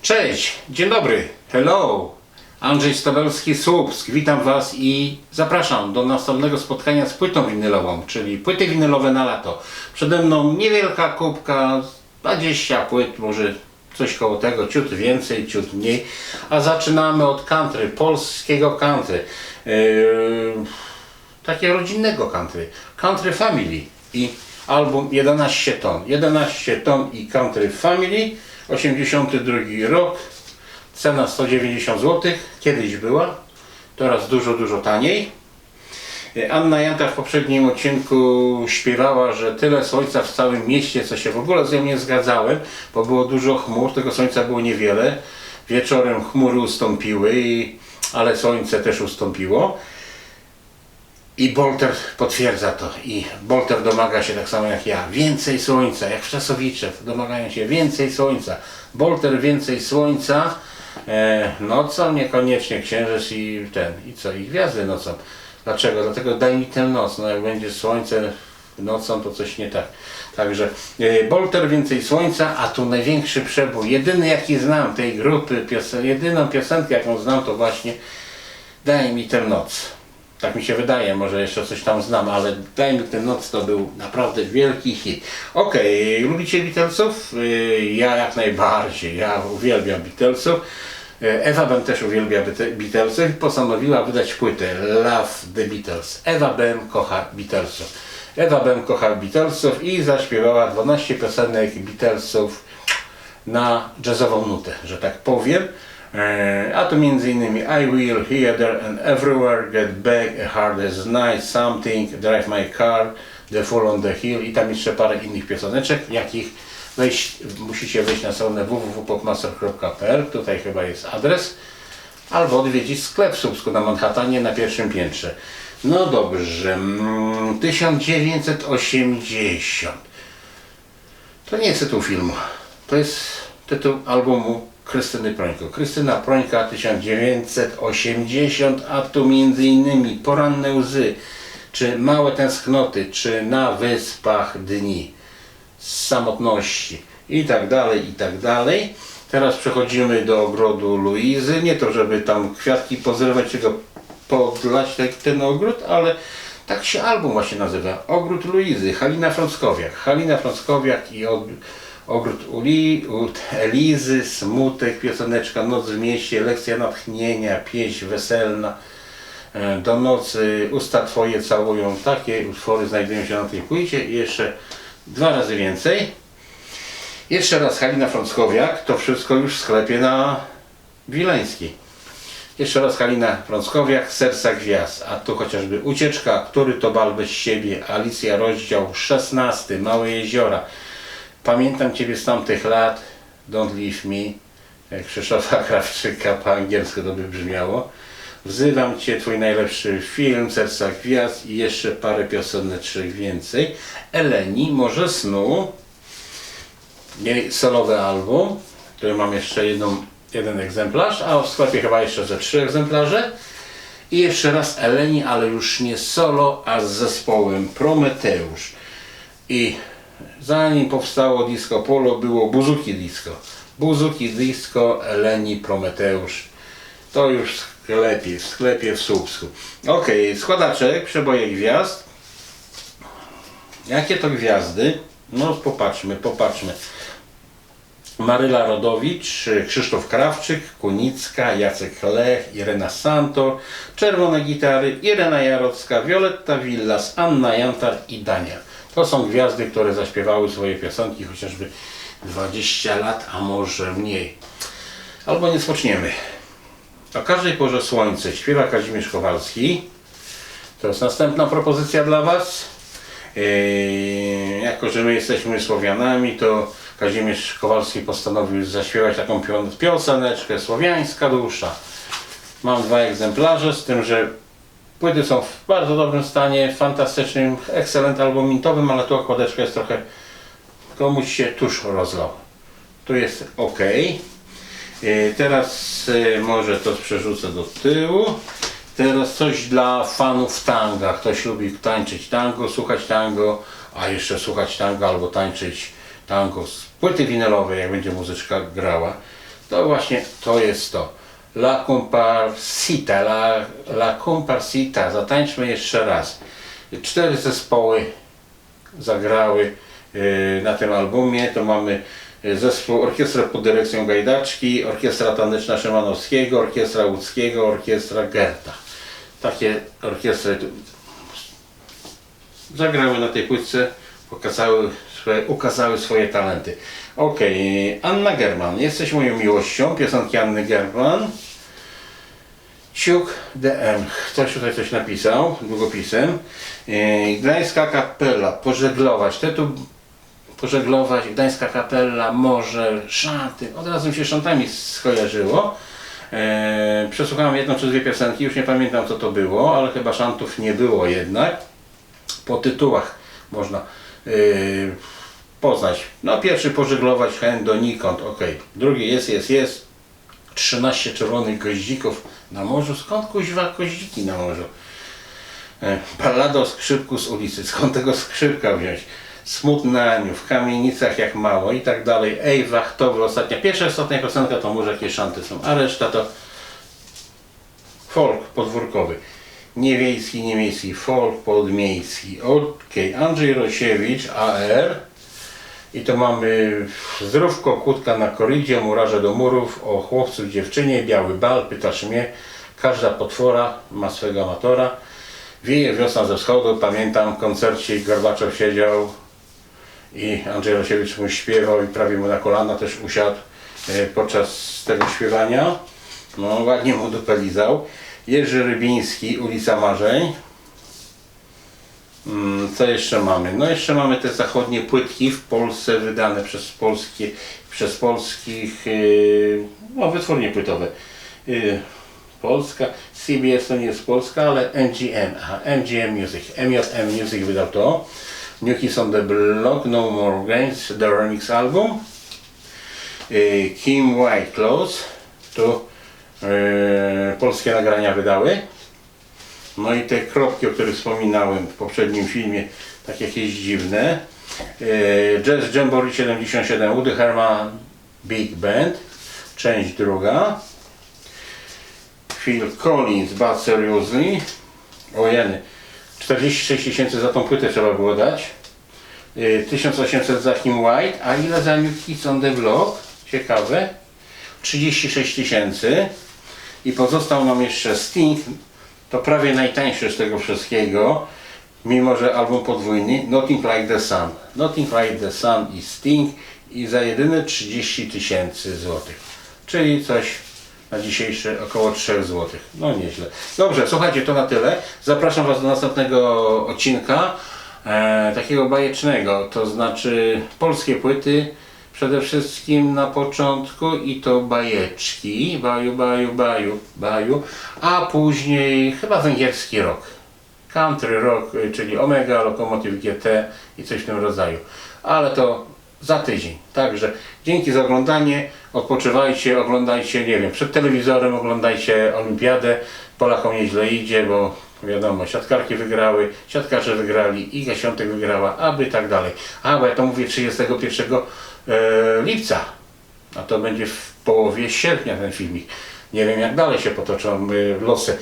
Cześć, dzień dobry, hello, Andrzej Stobelski-Słupsk, witam Was i zapraszam do następnego spotkania z płytą winylową, czyli płyty winylowe na lato. Przede mną niewielka kubka, 20 płyt, może coś koło tego, ciut więcej, ciut mniej, a zaczynamy od country, polskiego country, takiego rodzinnego country, Country Family i album 11 ton, 11 ton i Country Family, 82 rok, cena 190 zł, kiedyś była, teraz dużo taniej. Anna Janta w poprzednim odcinku śpiewała, że tyle słońca w całym mieście, co się w ogóle z nią nie zgadzałem, bo było dużo chmur, tego słońca było niewiele. Wieczorem chmury ustąpiły, ale słońce też ustąpiło. I Bolter potwierdza to. I Bolter domaga się tak samo jak ja. Więcej słońca, jak w Czasowiczew. Domagają się więcej słońca. Bolter więcej słońca. Nocą niekoniecznie księżyc i co? I gwiazdy nocą. Dlaczego? Dlatego daj mi tę noc. No jak będzie słońce nocą, to coś nie tak. Także Bolter więcej słońca, a tu największy przebój. Jedyny jaki znam tej grupy, jedyną piosenkę jaką znam to właśnie Daj mi tę noc. Tak mi się wydaje, może jeszcze coś tam znam, ale Daj mi tę noc to był naprawdę wielki hit. Okej, lubicie Beatlesów? Ja jak najbardziej, ja uwielbiam Beatlesów. Ewa Bem też uwielbia Beatlesów i postanowiła wydać płytę Love the Beatles. Ewa Bem kocha Beatlesów. Ewa Bem kocha Beatlesów i zaśpiewała 12 piosenek Beatlesów na jazzową nutę, że tak powiem. A to m.in. I Will, Here, There and Everywhere, Get Back, A Hard as Night, Something, Drive My Car, The Fall on the Hill i tam jeszcze parę innych pioseneczek, jakich musicie wejść na stronę www.popmaster.pl, tutaj chyba jest adres, albo odwiedzić sklep w Słupsku na Manhattanie na pierwszym piętrze. No dobrze, 1980. To nie jest tytuł filmu, to jest tytuł albumu Krystyny Prońko. Krystyna Prońka 1980, a tu m.in. Poranne łzy, czy Małe tęsknoty, czy Na wyspach dni, z samotności i tak dalej, i tak dalej. Teraz przechodzimy do ogrodu Luizy. Nie to, żeby tam kwiatki pozrywać, czy go podlać ten ogród, ale tak się album właśnie nazywa. Ogród Luizy, Halina Frąckowiak. Halina Frąckowiak i ogród Elizy, Smutek, pioseneczka Noc w mieście, Lekcja natchnienia, Pieśń weselna, Do nocy, Usta twoje całują. Takie utwory znajdują się na tej płycie i jeszcze 2 razy więcej. Jeszcze raz Halina Frąckowiak, to wszystko już w sklepie na Wileńskiej. Jeszcze raz Halina Frąckowiak, Serca gwiazd, a tu chociażby Ucieczka, Który to bal bez siebie, Alicja, rozdział 16, Małe jeziora, Pamiętam ciebie z tamtych lat, Don't leave me, Krzysztofa Krawczyka, po angielsku to by brzmiało. Wzywam cię, twój najlepszy film, Serca gwiazd i jeszcze parę pioseneczek więcej. Eleni, Morze snu, jej solowy album, który mam jeszcze jeden egzemplarz, a w sklepie chyba jeszcze ze 3 egzemplarze. I jeszcze raz Eleni, ale już nie solo, a z zespołem Prometeusz. I zanim powstało Disco Polo, było Buzuki Disco. Buzuki Disco, Eleni, Prometeusz. To już w sklepie w Słupsku. Ok, składaczek, przeboje gwiazd. Jakie to gwiazdy? No popatrzmy. Maryla Rodowicz, Krzysztof Krawczyk, Kunicka, Jacek Lech, Irena Santor, Czerwone gitary, Irena Jarocka, Violetta Villas, Anna Jantar i Dania. To są gwiazdy, które zaśpiewały swoje piosenki chociażby 20 lat, a może mniej. Albo nie spoczniemy. O każdej porze słońce śpiewa Kazimierz Kowalski. To jest następna propozycja dla Was. Jako że my jesteśmy Słowianami, to Kazimierz Kowalski postanowił zaśpiewać taką pioseneczkę Słowiańska dusza. Mam 2 egzemplarze, z tym, że płyty są w bardzo dobrym stanie, fantastycznym, excellent albumintowym, ale tu okładeczka jest trochę, komuś się tusz rozlał. Tu jest ok. Teraz może to przerzucę do tyłu. Teraz coś dla fanów tanga. Ktoś lubi tańczyć tango, słuchać tango, a jeszcze słuchać tango albo tańczyć tango z płyty winylowej, jak będzie muzyczka grała. To właśnie to jest to. La Comparsita, La Comparsita. Zatańczmy jeszcze raz. 4 zespoły zagrały na tym albumie. To mamy zespół, orkiestrę pod dyrekcją Gajdaczki, orkiestra taneczna Szymanowskiego, orkiestra Łódzkiego, orkiestra Gerta. Takie orkiestry zagrały na tej płytce, ukazały swoje talenty. Ok, Anna German, Jesteś moją miłością, piosenki Anny German. Ciuk DM, ktoś tutaj coś napisał długopisem. Gdańska Kapela, Pożeglować, tytuł Pożeglować, Gdańska Kapela, Morze, Szanty, od razu mi się szantami skojarzyło. Przesłuchałem jedną czy dwie piosenki, już nie pamiętam co to było, ale chyba szantów nie było jednak. Po tytułach można poznać. No pierwszy Pożeglować, chęt donikąd, ok. Drugi jest. 13 czerwonych goździków na morzu. Skąd kuźwa goździki na morzu? Ballada o skrzypku z ulicy. Skąd tego skrzypka wziąć? Smutny Aniu, w kamienicach jak mało i tak dalej. Ej, wachtowy, pierwsza i ostatnia piosenka to może jakieś szanty są, a reszta to folk podwórkowy. Niemiejski, folk podmiejski. Ok, Andrzej Rosiewicz, AR. I to mamy Zdrówko, Kłódka na korydzie, Murarze do murów, o chłopcu, dziewczynie, Biały bal, pytasz mnie, każda potwora ma swego amatora. Wieje wiosna ze wschodu, pamiętam w koncercie Gorbaczow siedział i Andrzej Rosiewicz mu śpiewał i prawie mu na kolana też usiadł podczas tego śpiewania. No ładnie mu dupę lizał. Jerzy Rybiński, Ulica Marzeń. Co jeszcze mamy? No jeszcze mamy te zachodnie płytki w Polsce wydane przez polskich wytwórnie płytowe. Polska, CBS to nie jest Polska, ale MGM, MGM Music, MJM Music wydał to. New Kids on the Block, No More Games, The Remix Album. Kim White Clothes, tu polskie nagrania wydały. No i te kropki, o których wspominałem w poprzednim filmie, tak jakieś dziwne. Jazz Jamboree 77, Woody Herman Big Band, część druga. Phil Collins, Bad Seriously. Ojeny, 46 000 za tą płytę trzeba było dać. 1800 za Kim White, a ile za New Kids on the Block? Ciekawe. 36 000. I pozostał nam jeszcze Sting. To prawie najtańszy z tego wszystkiego, mimo że album podwójny, Nothing Like the Sun. Nothing Like the Sun i Sting i za jedyne 30 000 złotych. Czyli coś na dzisiejsze około 3 złotych. No nieźle. Dobrze, słuchajcie, to na tyle. Zapraszam Was do następnego odcinka, takiego bajecznego, to znaczy polskie płyty, przede wszystkim na początku i to bajeczki, baju, a później chyba węgierski rock, country rock, czyli Omega, Lokomotiv GT i coś w tym rodzaju, ale to za tydzień. Także dzięki za oglądanie, odpoczywajcie, oglądajcie, nie wiem, przed telewizorem oglądajcie olimpiadę, Polakom nieźle idzie, bo wiadomo, siatkarki wygrały, siatkarze wygrali, Iga Świątek wygrała, aby tak dalej. Bo ja to mówię 31 lipca, a to będzie w połowie sierpnia ten filmik. Nie wiem jak dalej się potoczą losy.